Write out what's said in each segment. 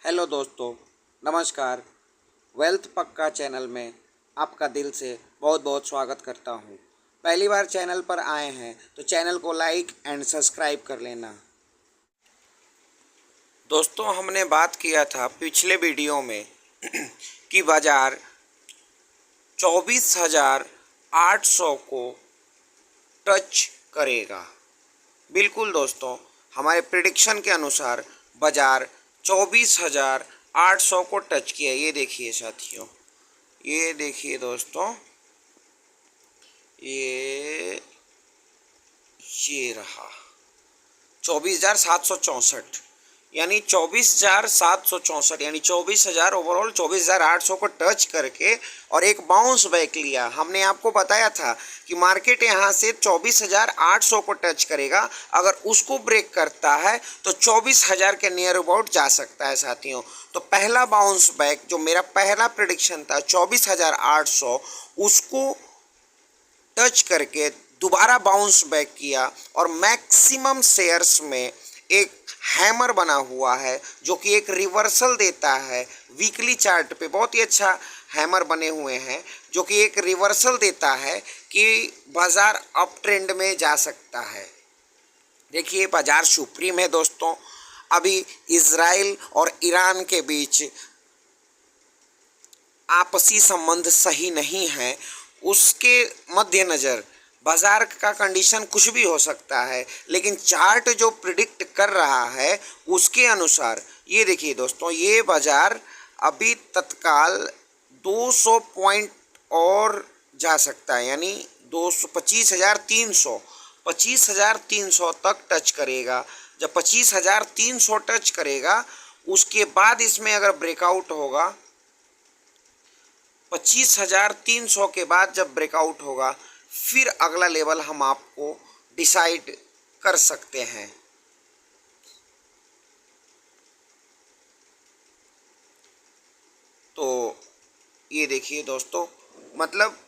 Hello दोस्तों, नमस्कार। Wealth पक्का चैनल में आपका दिल से बहुत बहुत स्वागत करता हूँ। पहली बार चैनल पर आए हैं तो चैनल को लाइक एंड सब्सक्राइब कर लेना। दोस्तों, हमने बात किया था पिछले वीडियो में कि बाज़ार 24,800 को टच करेगा। बिल्कुल दोस्तों, हमारे प्रिडिक्शन के अनुसार बाज़ार 24,800 को टच किया। ये देखिए साथियों, ये देखिए दोस्तों, ये रहा 24,764, यानी 24,764 यानी 24,000 ओवरऑल 24,800 को टच करके और एक बाउंस बैक लिया। हमने आपको बताया था कि मार्केट यहाँ से 24,800 को टच करेगा। अगर उसको ब्रेक करता है तो 24,000 के नियर अबाउट जा सकता है साथियों। तो पहला बाउंस बैक जो मेरा पहला प्रेडिक्शन था 24,800, उसको टच करके दोबारा बाउंस बैक किया और मैक्सिमम शेयर्स में एक हैमर बना हुआ है जो कि एक रिवर्सल देता है। वीकली चार्ट पे बहुत ही अच्छा हैमर बने हुए हैं जो कि एक रिवर्सल देता है कि बाजार अप ट्रेंड में जा सकता है। देखिए, बाजार सुप्रीम है दोस्तों। अभी इजराइल और ईरान के बीच आपसी संबंध सही नहीं है, उसके मद्देनज़र बाजार का कंडीशन कुछ भी हो सकता है, लेकिन चार्ट जो प्रिडिक्ट कर रहा है उसके अनुसार ये देखिए दोस्तों, ये बाजार अभी तत्काल 200 पॉइंट और जा सकता है, यानी 25,300 तक टच करेगा। जब 25,300 टच करेगा उसके बाद इसमें अगर ब्रेकआउट होगा, 25,300 के बाद जब ब्रेकआउट होगा फिर अगला लेवल हम आपको डिसाइड कर सकते हैं। तो ये देखिए दोस्तों, मतलब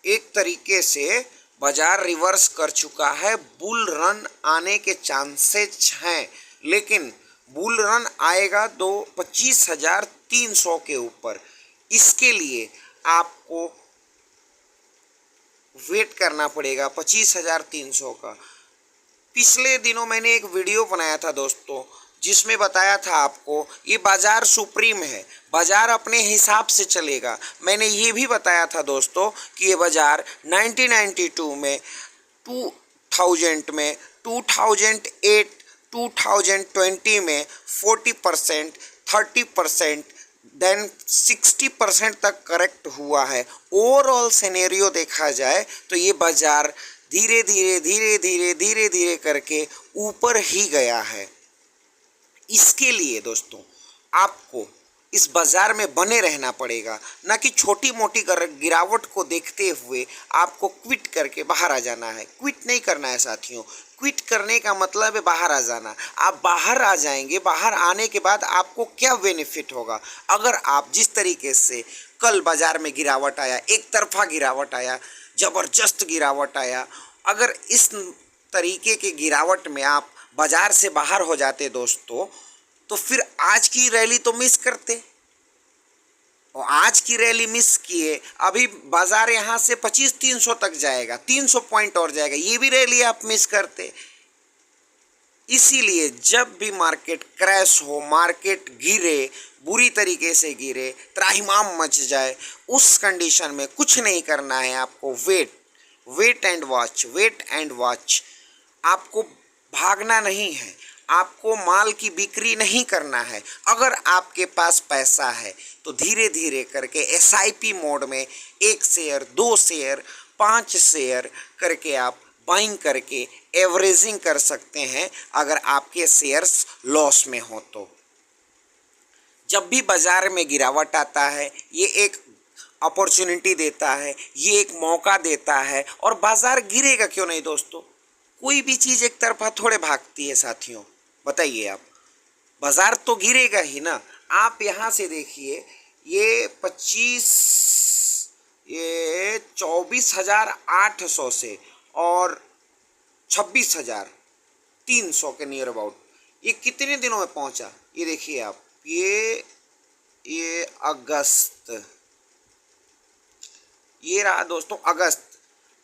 एक तरीके से बाजार रिवर्स कर चुका है। बुल रन आने के चांसेस हैं, लेकिन बुल रन आएगा तो 25,300 के ऊपर। इसके लिए आपको वेट करना पड़ेगा 25,300 का। पिछले दिनों मैंने एक वीडियो बनाया था दोस्तों, जिसमें बताया था आपको ये बाजार सुप्रीम है, बाजार अपने हिसाब से चलेगा। मैंने ये भी बताया था दोस्तों कि ये बाजार 1992 में 2000 में 2008 2020 में 40%, 30%, देन 60% तक करेक्ट हुआ है। ओवरऑल सिनेरियो देखा जाए तो ये बाजार धीरे धीरे करके ऊपर ही गया है। इसके लिए दोस्तों आपको इस बाजार में बने रहना पड़ेगा, ना कि छोटी मोटी गिरावट को देखते हुए आपको क्विट करके बाहर आ जाना है। क्विट नहीं करना है साथियों। क्विट करने का मतलब है बाहर आ जाना। आप बाहर आ जाएंगे, बाहर आने के बाद आपको क्या बेनिफिट होगा? अगर आप जिस तरीके से कल बाजार में गिरावट आया, एक तरफा गिरावट आया, ज़बरदस्त गिरावट आया, अगर इस तरीके के गिरावट में आप बाजार से बाहर हो जाते दोस्तों, तो फिर आज की रैली तो मिस करते। और आज की रैली मिस किए, अभी बाजार यहाँ से 25,300 तक जाएगा, 300 पॉइंट और जाएगा, ये भी रैली आप मिस करते। इसीलिए जब भी मार्केट क्रैश हो, मार्केट गिरे, बुरी तरीके से गिरे, त्राहिमाम मच जाए, उस कंडीशन में कुछ नहीं करना है आपको। Wait and watch, wait and watch. आपको भागना नहीं है, आपको माल की बिक्री नहीं करना है। अगर आपके पास पैसा है तो धीरे धीरे करके एसआईपी मोड में 1 शेयर, 2 शेयर, 5 शेयर करके आप बाइंग करके एवरेजिंग कर सकते हैं, अगर आपके शेयर्स लॉस में हो तो। जब भी बाजार में गिरावट आता है, ये एक अपॉर्चुनिटी देता है, ये एक मौका देता है। और बाजार गिरेगा क्यों नहीं दोस्तों? कोई भी चीज़ एक तरफा थोड़े भागती है साथियों, बताइए आप। बाजार तो गिरेगा ही ना। आप यहाँ से देखिए, ये 24,800 से और 26,300 के नियर अबाउट ये कितने दिनों में पहुंचा, ये देखिए आप, ये अगस्त, ये रहा दोस्तों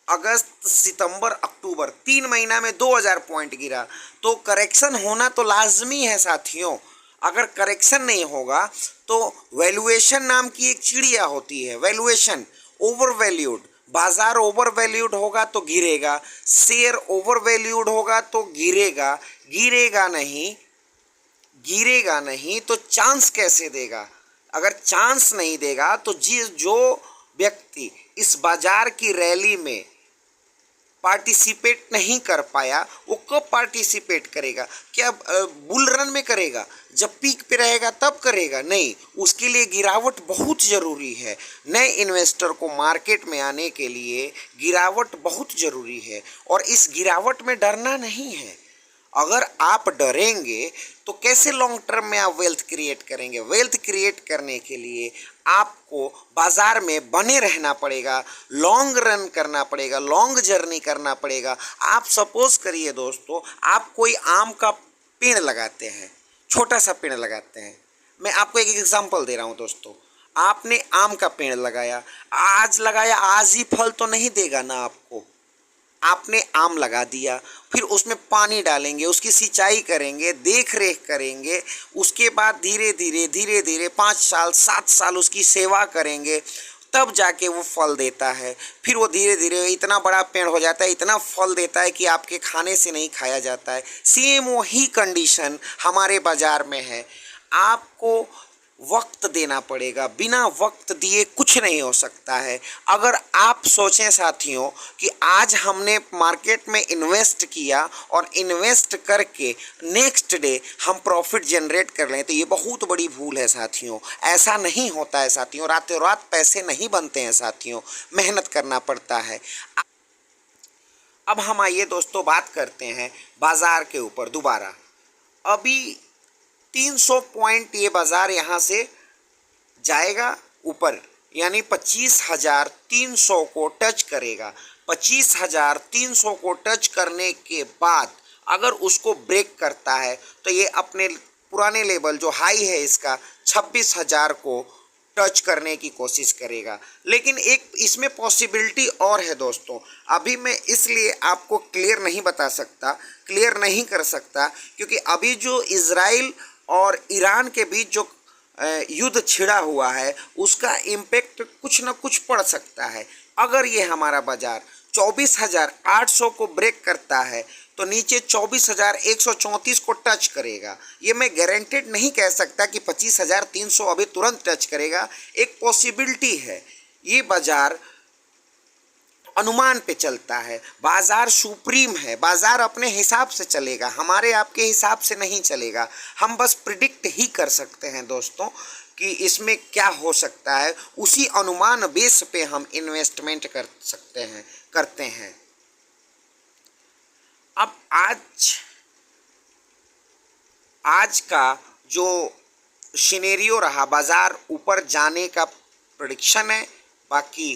अगस्त सितंबर अक्टूबर, 3 महीना में 2000 पॉइंट गिरा। तो करेक्शन होना तो लाजमी है साथियों। अगर करेक्शन नहीं होगा तो वैल्यूएशन नाम की एक चिड़िया होती है, वैल्यूएशन, ओवर वैल्यूड, बाजार ओवर वैल्यूड होगा तो गिरेगा, शेयर ओवर वैल्यूड होगा तो गिरेगा, गिरेगा नहीं तो चांस कैसे देगा। अगर चांस नहीं देगा तो जो व्यक्ति इस बाजार की रैली में पार्टिसिपेट नहीं कर पाया वो कब पार्टिसिपेट करेगा? क्या बुल रन में करेगा? जब पीक पे रहेगा तब करेगा? नहीं, उसके लिए गिरावट बहुत ज़रूरी है। नए इन्वेस्टर को मार्केट में आने के लिए गिरावट बहुत ज़रूरी है और इस गिरावट में डरना नहीं है। अगर आप डरेंगे तो कैसे लॉन्ग टर्म में आप वेल्थ क्रिएट करेंगे? वेल्थ क्रिएट करने के लिए आपको बाजार में बने रहना पड़ेगा, लॉन्ग रन करना पड़ेगा, लॉन्ग जर्नी करना पड़ेगा। आप सपोज करिए दोस्तों, आप कोई आम का पेड़ लगाते हैं, छोटा सा पेड़ लगाते हैं। मैं आपको एक एग्जांपल दे रहा हूं दोस्तों। आपने आम का पेड़ लगाया, आज लगाया, आज ही फल तो नहीं देगा ना आपको। आपने आम लगा दिया, फिर उसमें पानी डालेंगे, उसकी सिंचाई करेंगे, देख रेख करेंगे, उसके बाद धीरे धीरे 5 साल 7 साल उसकी सेवा करेंगे, तब जाके वो फल देता है। फिर वो धीरे धीरे इतना बड़ा पेड़ हो जाता है, इतना फल देता है कि आपके खाने से नहीं खाया जाता है। सेम वही कंडीशन हमारे बाजार में है। आपको वक्त देना पड़ेगा, बिना वक्त दिए कुछ नहीं हो सकता है। अगर आप सोचें साथियों कि आज हमने मार्केट में इन्वेस्ट किया और इन्वेस्ट करके नेक्स्ट डे हम प्रॉफिट जनरेट कर लें तो ये बहुत बड़ी भूल है साथियों। ऐसा नहीं होता है साथियों, रातों रात पैसे नहीं बनते हैं साथियों, मेहनत करना पड़ता है। अब हम आइए दोस्तों बात करते हैं बाज़ार के ऊपर दोबारा। अभी 300 पॉइंट ये बाज़ार यहाँ से जाएगा ऊपर, यानी 25,300 को टच करेगा। 25,300 को टच करने के बाद अगर उसको ब्रेक करता है तो ये अपने पुराने लेवल जो हाई है इसका 26,000 को टच करने की कोशिश करेगा। लेकिन एक इसमें पॉसिबिलिटी और है दोस्तों, अभी मैं इसलिए आपको क्लियर नहीं बता सकता, क्लियर नहीं कर सकता, क्योंकि अभी जो इजराइल और ईरान के बीच जो युद्ध छिड़ा हुआ है उसका इम्पेक्ट कुछ न कुछ पड़ सकता है। अगर ये हमारा बाजार 24,800 को ब्रेक करता है तो नीचे 24,134 को टच करेगा। ये मैं गारंटेड नहीं कह सकता कि 25,300 अभी तुरंत टच करेगा, एक पॉसिबिलिटी है। ये बाजार अनुमान पे चलता है, बाजार सुप्रीम है, बाजार अपने हिसाब से चलेगा, हमारे आपके हिसाब से नहीं चलेगा। हम बस प्रिडिक्ट ही कर सकते हैं दोस्तों कि इसमें क्या हो सकता है, उसी अनुमान बेस पे हम इन्वेस्टमेंट कर सकते हैं, करते हैं। अब आज का जो सिनेरियो रहा, बाजार ऊपर जाने का प्रेडिक्शन है बाकी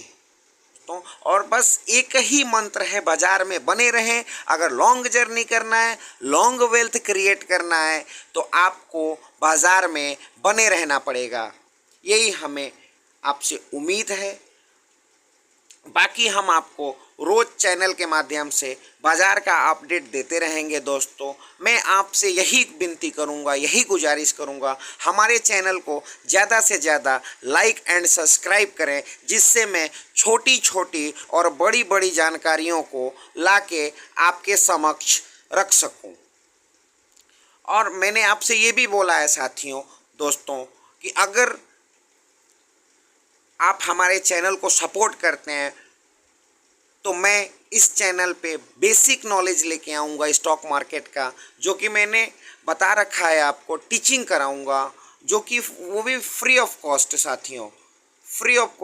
तो, और बस एक ही मंत्र है, बाजार में बने रहें। अगर लॉन्ग जर्नी करना है, लॉन्ग वेल्थ क्रिएट करना है तो आपको बाजार में बने रहना पड़ेगा। यही हमें आपसे उम्मीद है। बाकी हम आपको रोज चैनल के माध्यम से बाजार का अपडेट देते रहेंगे दोस्तों। मैं आपसे यही विनती करूंगा, यही गुजारिश करूंगा, हमारे चैनल को ज़्यादा से ज़्यादा लाइक एंड सब्सक्राइब करें, जिससे मैं छोटी छोटी और बड़ी बड़ी जानकारियों को लाके आपके समक्ष रख सकूं। और मैंने आपसे ये भी बोला है साथियों दोस्तों कि अगर आप हमारे चैनल को सपोर्ट करते हैं तो मैं इस चैनल पे बेसिक नॉलेज लेके आऊँगा स्टॉक मार्केट का, जो कि मैंने बता रखा है आपको, टीचिंग कराऊँगा, जो कि वो भी फ्री ऑफ कॉस्ट साथियों, फ्री ऑफ कॉस्ट।